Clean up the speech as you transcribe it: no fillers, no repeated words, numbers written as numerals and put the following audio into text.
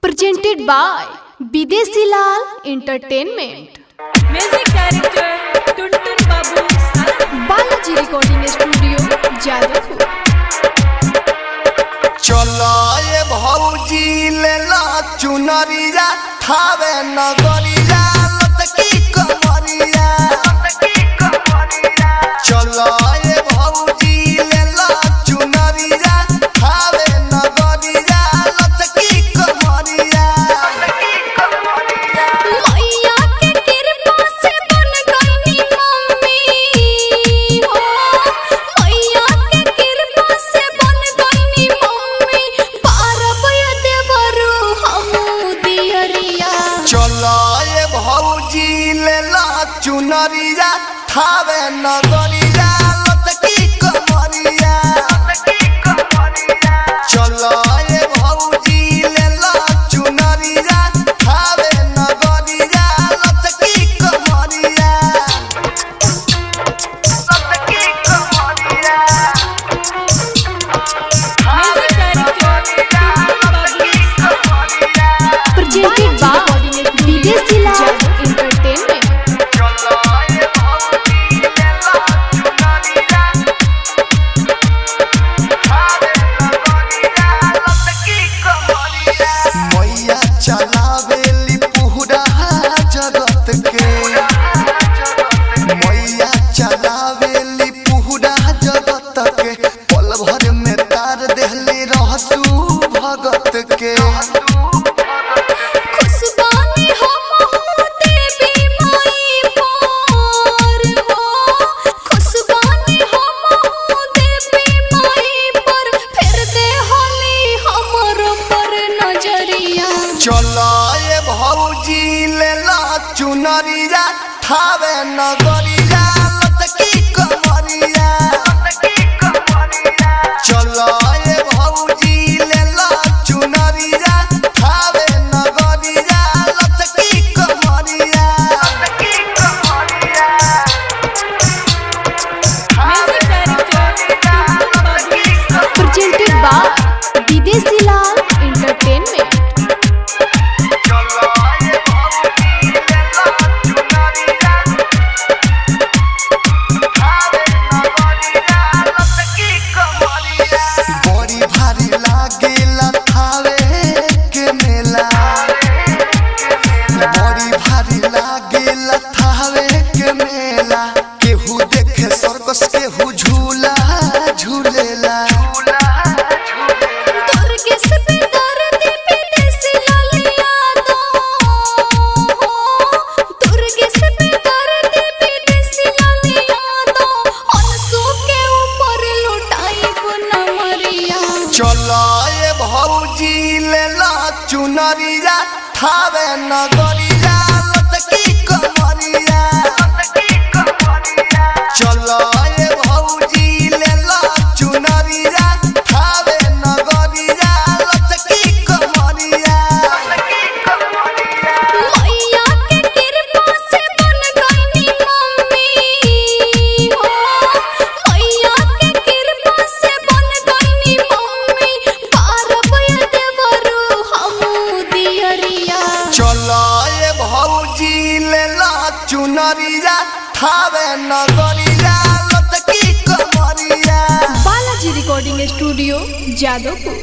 presented by Bidesi Lal Entertainment. Music director Tuntun Babu Balaji Recording Studio, Jadavpur. चलो ये भौजी ले ला चुनरिया थावे नगरिया लटकी कमरिया चलो ये भौजी ले ला चुनरिया थावे नगरिया लटकी कमरिया मैया के कृपा से बन गईनी मम्मी हो, मैया के कृपा से बन गईनी मम्मी, पारब ये देवरू हमू दियरिया। चलो ये भौजी ले ला चुनरिया थावे नगरिया लटकी कमरिया चलो ये भौजी ले ला चुनरिया थावे नगरिया लटकी कमरिया Music director Tuntun Babu Presented by Bidesi Lal Entertainment. मैया चलावेली पूरा जगत के मैया चलावेली पूरा जगत के पल भर में तार देहली रहतू भगत के खुशबानी हमहू देवी माई पर हो, खुशबानी हमहू देवी माई पर, फिर दे होली हमर पर नजरिया। चलो ये भौजी ले ला चुनरिया थावे नगरिया लटकी कमरिया चलो ये भौजी ले ला चुनरिया थावे नगरिया लटकी कमरिया Music director Tuntun Babu Presented by Bidesi Lal Entertainment. बड़ी भारी लागेला थावे के मेला बड़ी भारी लागेला थावे के मेला केहू देखे सर्कस केहू झूला झूलेला दुर्गे से दर्द विदेशी लालिया दो हो, दुर्गे से दर्द विदेशी लालिया दो, अनसू के ऊपर लुटाई नमरिया। चलो ये भौजी ले ला चुनरिया थावे नगरिया लटकी कमरिया चलो ये भौजी ले ला चुनरिया थावे नगरिया लटकी कमरिया मैया के कृपा से बन गईनी मम्मी हो, मैया के कृपा से बन गईनी मम्मी, पारब ये देवरू हमू दियरिया। चलो ये भौजी ले ला चुनरिया थावे नगरिया लटकी कमरिया बालाजी रिकॉर्डिंग स्टूडियो, जादवपुर।